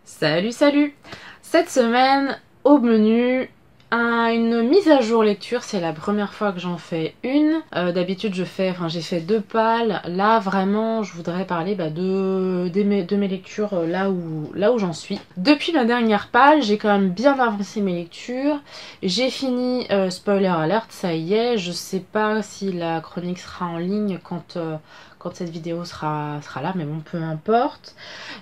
Salut salut. Cette semaine au menu une mise à jour lecture, c'est la première fois que j'en fais une. D'habitude j'ai fait 2 pales. Là vraiment je voudrais parler de mes lectures là où j'en suis. Depuis ma dernière pale, j'ai quand même bien avancé mes lectures. J'ai fini spoiler alert, ça y est. Je sais pas si la chronique sera en ligne quand cette vidéo sera là, mais bon, peu importe.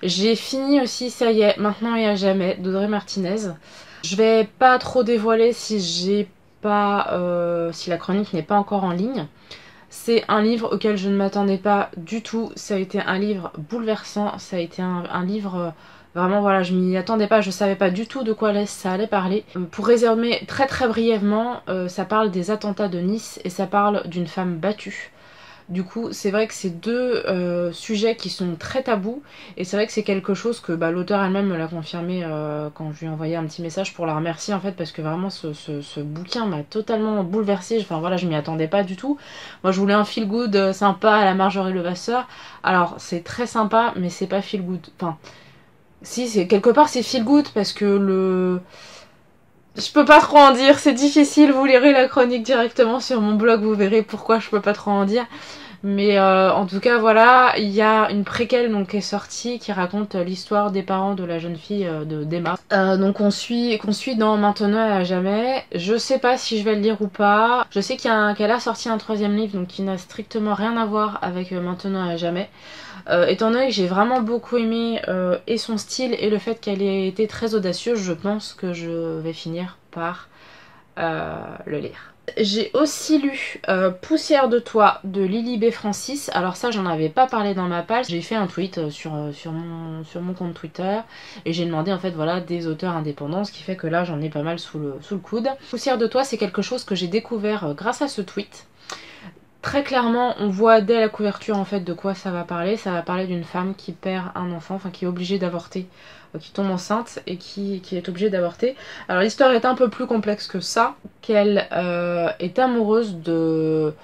J'ai fini aussi, ça y est, Maintenant et à jamais, d'Audrey Martinez. Je vais pas trop dévoiler si la chronique n'est pas encore en ligne. C'est un livre auquel je ne m'attendais pas du tout. Ça a été un livre bouleversant. Ça a été un livre... Vraiment voilà, je m'y attendais pas, je savais pas du tout de quoi ça allait parler. Pour résumer très très brièvement, ça parle des attentats de Nice et ça parle d'une femme battue. Du coup, c'est vrai que c'est 2 sujets qui sont très tabous et c'est vrai que c'est quelque chose que l'auteure elle-même me l'a confirmé quand je lui ai envoyé un petit message pour la remercier en fait, parce que vraiment ce bouquin m'a totalement bouleversée. Enfin voilà, je m'y attendais pas du tout. Moi je voulais un feel good sympa à la Marjorie Levasseur. Alors c'est très sympa mais c'est pas feel good. Enfin si, quelque part c'est feel good parce que je peux pas trop en dire, c'est difficile, vous lirez la chronique directement sur mon blog, vous verrez pourquoi je peux pas trop en dire. Mais en tout cas voilà, il y a une préquelle donc, qui est sortie qui raconte l'histoire des parents de la jeune fille d'Emma. Donc qu'on suit dans Maintenant et à jamais. Je sais pas si je vais le lire ou pas. Je sais qu'elle a sorti un 3e livre donc qui n'a strictement rien à voir avec Maintenant et à jamais. Étant donné que j'ai vraiment beaucoup aimé et son style et le fait qu'elle ait été très audacieuse, je pense que je vais finir par le lire. J'ai aussi lu Poussière de toi de Lily B. Francis. Alors ça j'en avais pas parlé dans ma page. J'ai fait un tweet sur mon compte Twitter et j'ai demandé en fait voilà des auteurs indépendants, ce qui fait que là j'en ai pas mal sous le coude. Poussière de toi c'est quelque chose que j'ai découvert grâce à ce tweet. Très clairement, on voit dès la couverture en fait de quoi ça va parler. Ça va parler d'une femme qui perd un enfant, enfin qui est obligée d'avorter, qui tombe enceinte et qui est obligée d'avorter. Alors l'histoire est un peu plus complexe que ça, qu'elle est amoureuse de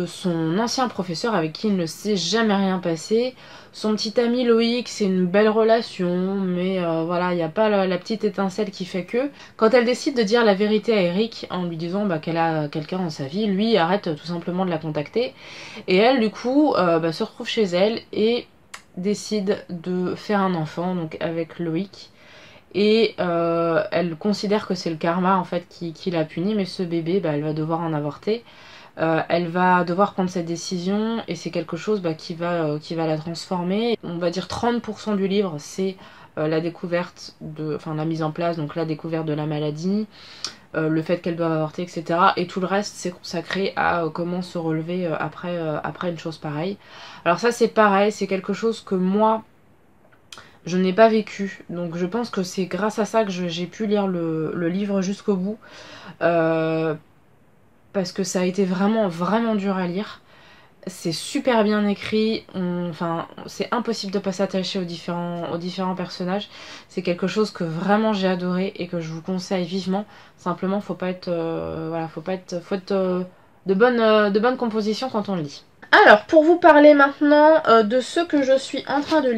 son ancien professeur avec qui il ne s'est jamais rien passé. Son petit ami Loïc, c'est une belle relation, mais voilà, il n'y a pas la petite étincelle qui fait que. Quand elle décide de dire la vérité à Eric en lui disant qu'elle a quelqu'un dans sa vie, lui arrête tout simplement de la contacter. Et elle, du coup, se retrouve chez elle et décide de faire un enfant donc avec Loïc. Et elle considère que c'est le karma en fait qui l'a puni, mais ce bébé, elle va devoir en avorter. Elle va devoir prendre cette décision et c'est quelque chose qui va la transformer. On va dire 30% du livre c'est la découverte la mise en place, donc la découverte de la maladie, le fait qu'elle doit avorter, etc. Et tout le reste c'est consacré à comment se relever après une chose pareille. Alors ça c'est pareil, c'est quelque chose que moi je n'ai pas vécu, donc je pense que c'est grâce à ça que j'ai pu lire le livre jusqu'au bout. Parce que ça a été vraiment vraiment dur à lire. C'est super bien écrit, c'est impossible de pas s'attacher aux différents personnages. C'est quelque chose que vraiment j'ai adoré et que je vous conseille vivement. Simplement faut être de bonne composition quand on le lit. Alors, pour vous parler maintenant de ce que je suis en train de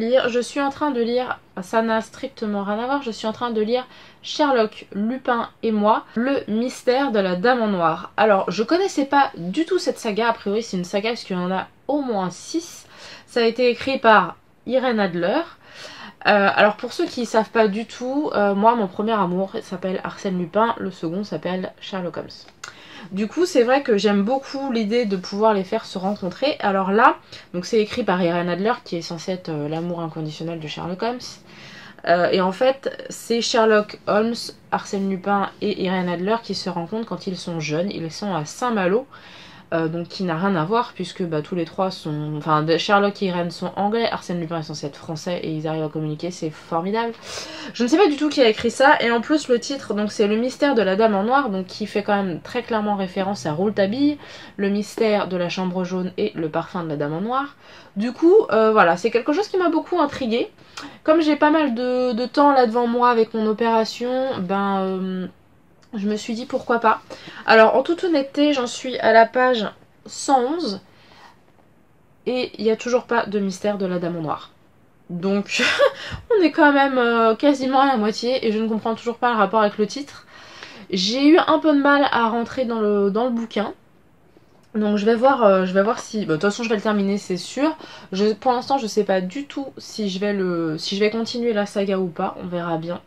lire, ça n'a strictement rien à voir, je suis en train de lire Sherlock, Lupin et moi, le mystère de la Dame en Noir. Alors, je connaissais pas du tout cette saga, a priori c'est une saga parce qu'il y en a au moins 6. Ça a été écrit par Irène Adler. Alors pour ceux qui ne savent pas du tout, moi mon premier amour s'appelle Arsène Lupin, le second s'appelle Sherlock Holmes. Du coup c'est vrai que j'aime beaucoup l'idée de pouvoir les faire se rencontrer. Alors là, donc c'est écrit par Irène Adler qui est censée être l'amour inconditionnel de Sherlock Holmes. Et en fait c'est Sherlock Holmes, Arsène Lupin et Irène Adler qui se rencontrent quand ils sont jeunes. Ils sont à Saint-Malo. Donc qui n'a rien à voir puisque tous les trois sont... Enfin Sherlock et Irène sont anglais, Arsène Lupin est censé être français et ils arrivent à communiquer, c'est formidable. Je ne sais pas du tout qui a écrit ça et en plus le titre donc c'est le mystère de la Dame en Noir, donc qui fait quand même très clairement référence à Rouletabille, le mystère de la Chambre jaune et le parfum de la Dame en Noir. Du coup voilà, c'est quelque chose qui m'a beaucoup intriguée. Comme j'ai pas mal de temps là devant moi avec mon opération, Je me suis dit pourquoi pas. Alors en toute honnêteté, j'en suis à la page 111 et il n'y a toujours pas de mystère de la Dame en Noir. Donc on est quand même quasiment à la moitié et je ne comprends toujours pas le rapport avec le titre. J'ai eu un peu de mal à rentrer dans le bouquin. Donc je vais voir si... Bah, de toute façon je vais le terminer, c'est sûr. Pour l'instant je sais pas du tout si je vais continuer la saga ou pas, on verra bien.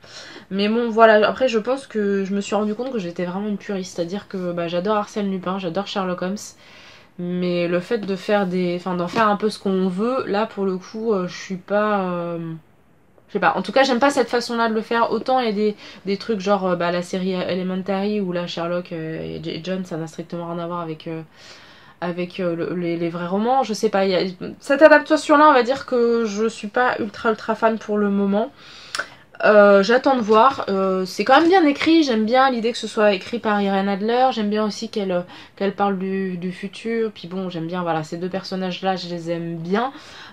Mais bon voilà, après je pense que je me suis rendu compte que j'étais vraiment une puriste. C'est-à-dire que bah, j'adore Arsène Lupin, j'adore Sherlock Holmes. Mais le fait de faire d'en faire un peu ce qu'on veut, là pour le coup je suis pas... Je sais pas, en tout cas j'aime pas cette façon là de le faire. Autant il y a des trucs genre bah, la série Elementary où là Sherlock et John ça n'a strictement rien à voir avec les vrais romans. Je sais pas, cette adaptation là on va dire que je suis pas ultra fan pour le moment. J'attends de voir. C'est quand même bien écrit, j'aime bien l'idée que ce soit écrit par Irene Adler, j'aime bien aussi qu'elle parle du futur, puis bon j'aime bien, voilà, ces deux personnages là je les aime bien.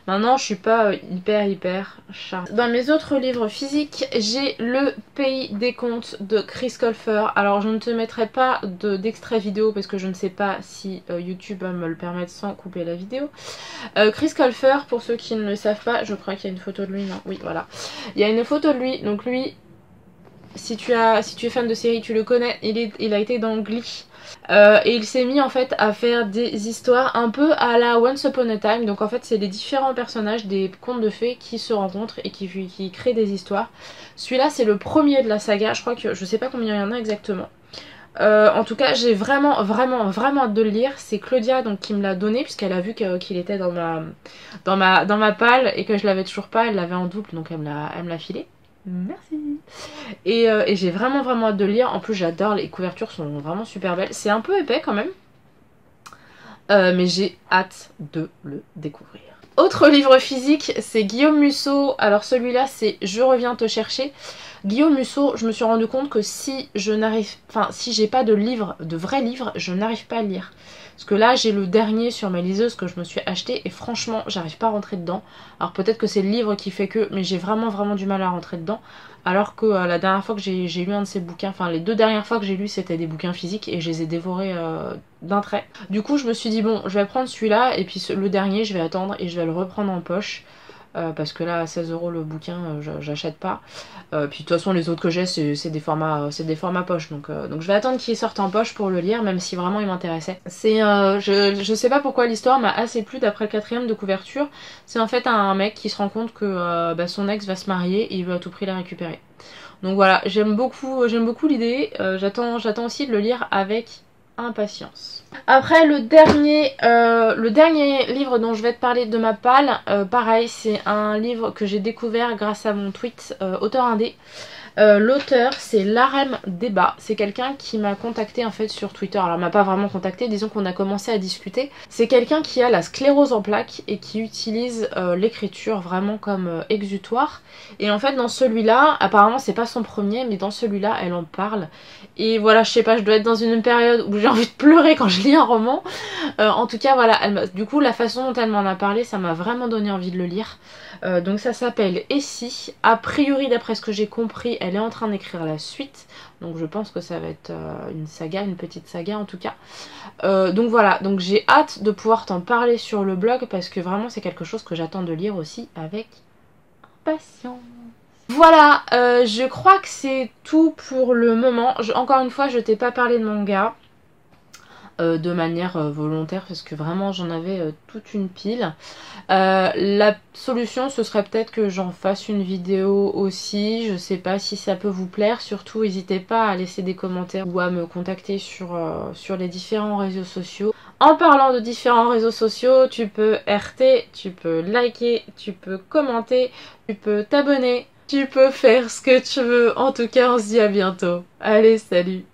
Maintenant je suis pas hyper charmée. Dans mes autres livres physiques, j'ai Le Pays des Contes de Chris Colfer. Alors je ne te mettrai pas d'extrait vidéo parce que je ne sais pas si YouTube va me le permettre sans couper la vidéo. Chris Colfer, pour ceux qui ne le savent pas, je crois qu'il y a une photo de lui, non? Oui, voilà. Il y a une photo de lui, donc lui, si tu es fan de série, tu le connais, il a été dans Glee. Et il s'est mis en fait à faire des histoires un peu à la Once Upon a Time. Donc en fait c'est les différents personnages des contes de fées qui se rencontrent et qui créent des histoires. Celui-là c'est le premier de la saga, je crois que je sais pas combien il y en a exactement. En tout cas j'ai vraiment hâte de le lire. C'est Claudia donc qui me l'a donné puisqu'elle a vu qu'il était dans ma palle et que je l'avais toujours pas. Elle l'avait en double donc elle me l'a filé. Merci. Et j'ai vraiment hâte de le lire. En plus j'adore, les couvertures sont vraiment super belles. C'est un peu épais quand même. Mais j'ai hâte de le découvrir. Autre livre physique, c'est Guillaume Musso. Alors celui-là c'est Je reviens te chercher. Guillaume Musso, je me suis rendu compte que si j'ai pas de vrai livre, je n'arrive pas à le lire. Parce que là j'ai le dernier sur ma liseuse que je me suis acheté et franchement j'arrive pas à rentrer dedans. Alors peut-être que c'est le livre qui fait que, mais j'ai vraiment du mal à rentrer dedans. Alors que la dernière fois que j'ai lu un de ces bouquins, enfin les deux dernières fois que j'ai lu c'était des bouquins physiques et je les ai dévorés d'un trait. Du coup je me suis dit bon je vais prendre celui-là et puis le dernier je vais attendre et je vais le reprendre en poche. Parce que là à 16 € le bouquin j'achète pas. Puis de toute façon les autres que j'ai c'est des formats poche donc je vais attendre qu'il sorte en poche pour le lire même si vraiment il m'intéressait. Je sais pas pourquoi l'histoire m'a assez plu d'après le 4e de couverture. C'est en fait un mec qui se rend compte que son ex va se marier et il veut à tout prix la récupérer. Donc voilà, j'aime beaucoup l'idée. J'attends aussi de le lire avec impatience. Après le dernier livre dont je vais te parler de ma palle, pareil c'est un livre que j'ai découvert grâce à mon tweet auteur indé. L'auteur c'est Larem Débat, c'est quelqu'un qui m'a contacté en fait sur Twitter, alors il m'a pas vraiment contacté, disons qu'on a commencé à discuter. C'est quelqu'un qui a la sclérose en plaques et qui utilise l'écriture vraiment comme exutoire. Et en fait dans celui-là, apparemment c'est pas son premier, mais dans celui-là elle en parle. Et voilà, je sais pas, je dois être dans une période où j'ai envie de pleurer quand je lis un roman. En tout cas voilà, du coup la façon dont elle m'en a parlé, ça m'a vraiment donné envie de le lire. Donc ça s'appelle Et si. A priori d'après ce que j'ai compris, elle est en train d'écrire la suite. Donc je pense que ça va être une saga, une petite saga en tout cas. Donc voilà, donc j'ai hâte de pouvoir t'en parler sur le blog parce que vraiment c'est quelque chose que j'attends de lire aussi avec impatience. Voilà, je crois que c'est tout pour le moment. Encore une fois, je t'ai pas parlé de manga. De manière volontaire parce que vraiment j'en avais toute une pile. La solution ce serait peut-être que j'en fasse une vidéo aussi, je sais pas si ça peut vous plaire, surtout n'hésitez pas à laisser des commentaires ou à me contacter sur les différents réseaux sociaux. En parlant de différents réseaux sociaux, tu peux RT, tu peux liker, tu peux commenter, tu peux t'abonner, tu peux faire ce que tu veux. En tout cas on se dit à bientôt. Allez, salut!